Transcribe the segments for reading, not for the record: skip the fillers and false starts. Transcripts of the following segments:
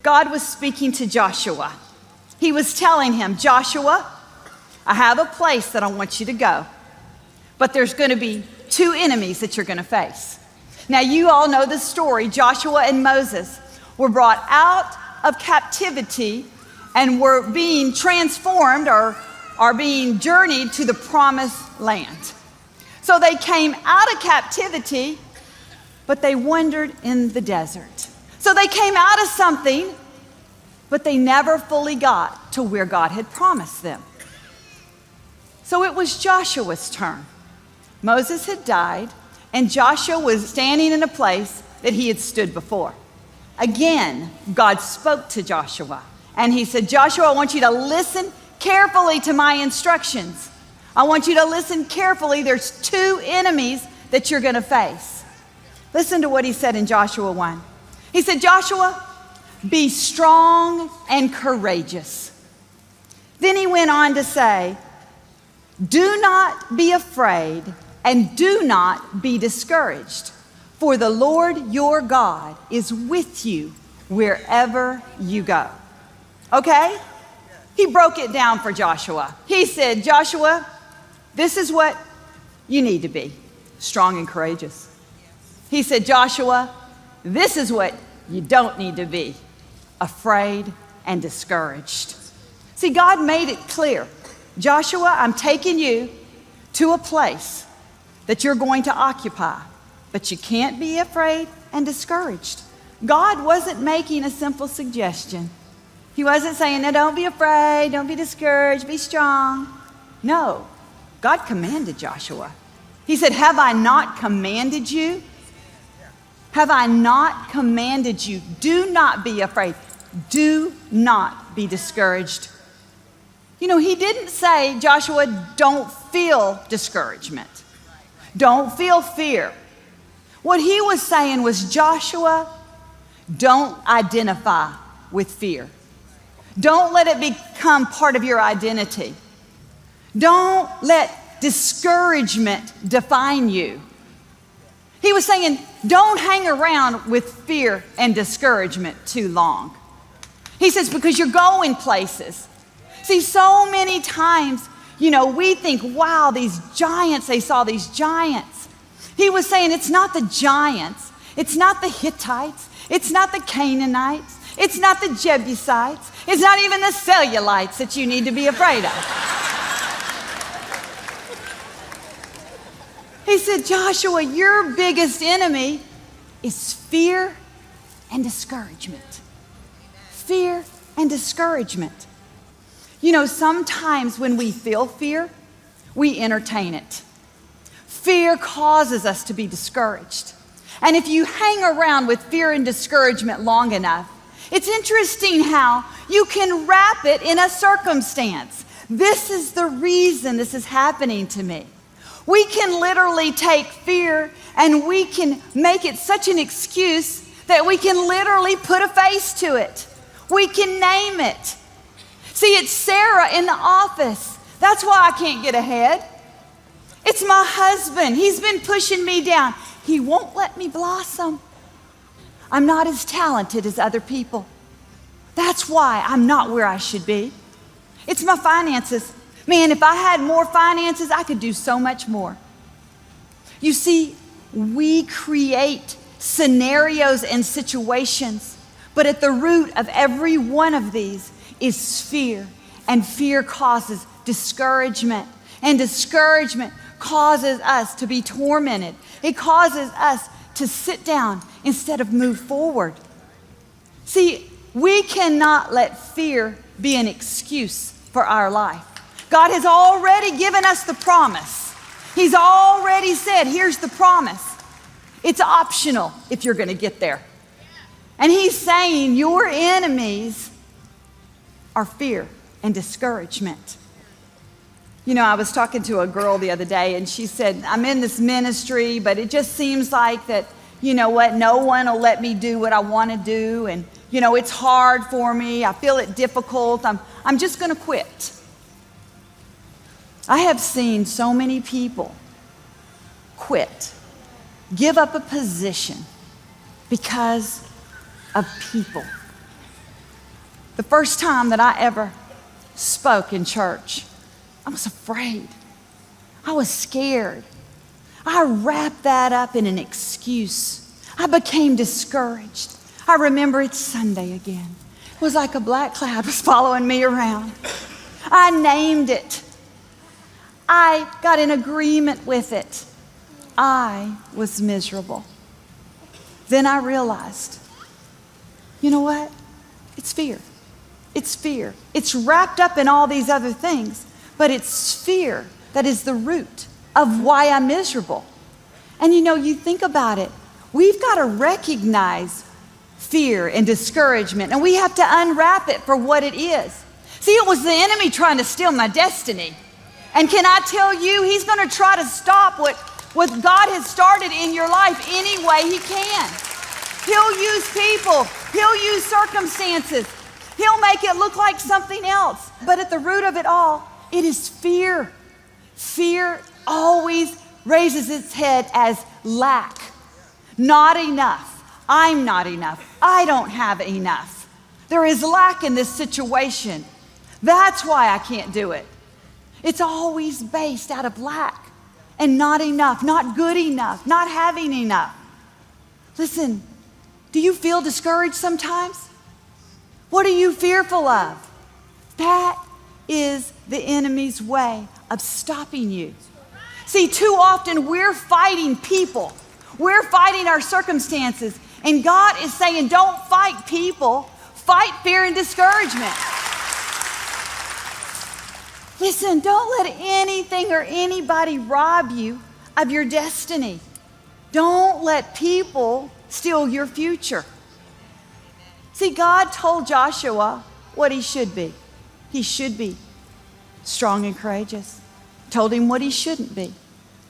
God was speaking to Joshua. He was telling him, Joshua, I have a place that I want you to go, but there's going to be two enemies that you're going to face. Now, you all know the story. Joshua and Moses were brought out of captivity and were being transformed or are being journeyed to the promised land. So they came out of captivity, but they wandered in the desert. So they came out of something, but they never fully got to where God had promised them. So it was Joshua's turn. Moses had died, and Joshua was standing in a place that he had stood before. Again, God spoke to Joshua, and he said, Joshua, I want you to listen carefully to my instructions. I want you to listen carefully. There's two enemies that you're going to face. Listen to what he said in Joshua 1. He said, Joshua, be strong and courageous. Then he went on to say, do not be afraid and do not be discouraged, for the Lord your God is with you wherever you go. Okay? He broke it down for Joshua. He said, Joshua, this is what you need to be, strong and courageous. He said, Joshua, this is what you don't need to be, afraid and discouraged. See, God made it clear. Joshua, I'm taking you to a place that you're going to occupy, but you can't be afraid and discouraged. God wasn't making a simple suggestion. He wasn't saying, no, don't be afraid, don't be discouraged, be strong. No, God commanded Joshua. He said, have I not commanded you? Have I not commanded you? Do not be afraid. Do not be discouraged. You know, he didn't say, Joshua, don't feel discouragement. Don't feel fear. What he was saying was, Joshua, don't identify with fear. Don't let it become part of your identity. Don't let discouragement define you. He was saying, don't hang around with fear and discouragement too long. He says, because you're going places. See, so many times, you know, we think, wow, these giants, they saw these giants. He was saying, it's not the giants. It's not the Hittites. It's not the Canaanites. It's not the Jebusites. It's not even the Cellulites that you need to be afraid of. He said, Joshua, your biggest enemy is fear and discouragement. Fear and discouragement. You know, sometimes when we feel fear, we entertain it. Fear causes us to be discouraged. And if you hang around with fear and discouragement long enough, it's interesting how you can wrap it in a circumstance. This is the reason this is happening to me. We can literally take fear and we can make it such an excuse that we can literally put a face to it. We can name it. See, it's Sarah in the office. That's why I can't get ahead. It's my husband. He's been pushing me down. He won't let me blossom. I'm not as talented as other people. That's why I'm not where I should be. It's my finances. Man, if I had more finances, I could do so much more. You see, we create scenarios and situations, but at the root of every one of these is fear, and fear causes discouragement, and discouragement causes us to be tormented. It causes us to sit down instead of move forward. See, we cannot let fear be an excuse for our life. God has already given us the promise. He's already said, here's the promise. It's optional if you're going to get there. And he's saying your enemies are fear and discouragement. You know, I was talking to a girl the other day and she said, I'm in this ministry, but it just seems like that, you know what, no one will let me do what I want to do. And, you know, it's hard for me. I feel it difficult. I'm just going to quit. I have seen so many people quit, give up a position because of people. The first time that I ever spoke in church, I was afraid. I was scared. I wrapped that up in an excuse. I became discouraged. I remember it's Sunday again. It was like a black cloud was following me around. I named it. I got in agreement with it. I was miserable. Then I realized, you know what? It's fear. It's fear. It's wrapped up in all these other things, but it's fear that is the root of why I'm miserable. And you know, you think about it, we've got to recognize fear and discouragement, and we have to unwrap it for what it is. See, it was the enemy trying to steal my destiny. And can I tell you, he's going to try to stop what God has started in your life any way he can. He'll use people. He'll use circumstances. He'll make it look like something else. But at the root of it all, it is fear. Fear always raises its head as lack. Not enough. I'm not enough. I don't have enough. There is lack in this situation. That's why I can't do it. It's always based out of lack and not enough, not good enough, not having enough. Listen, do you feel discouraged sometimes? What are you fearful of? That is the enemy's way of stopping you. See, too often we're fighting people. We're fighting our circumstances. And God is saying, don't fight people, fight fear and discouragement. Listen, don't let anything or anybody rob you of your destiny. Don't let people steal your future. See, God told Joshua what he should be. He should be strong and courageous. Told him what he shouldn't be.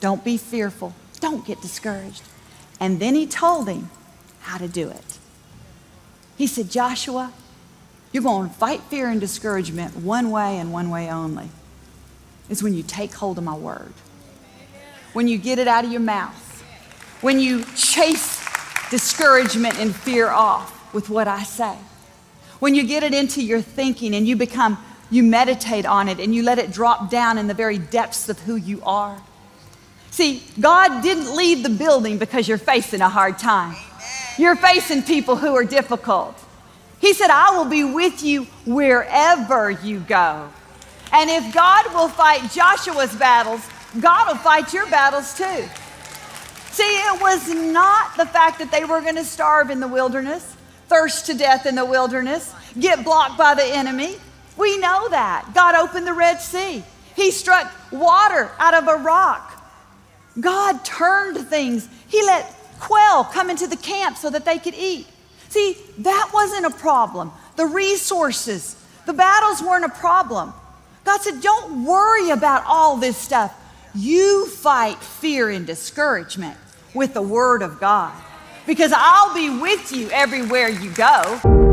Don't be fearful. Don't get discouraged. And then he told him how to do it. He said, Joshua, you're going to fight fear and discouragement one way and one way only. It's when you take hold of my word. When you get it out of your mouth. When you chase discouragement and fear off with what I say. When you get it into your thinking and you meditate on it and you let it drop down in the very depths of who you are. See, God didn't leave the building because you're facing a hard time. You're facing people who are difficult. He said, I will be with you wherever you go. And if God will fight Joshua's battles, God will fight your battles too. See, it was not the fact that they were going to starve in the wilderness, thirst to death in the wilderness, get blocked by the enemy. We know that. God opened the Red Sea. He struck water out of a rock. God turned things. He let quail come into the camp so that they could eat. See, that wasn't a problem. The resources, the battles weren't a problem. God said, don't worry about all this stuff. You fight fear and discouragement with the word of God, because I'll be with you everywhere you go.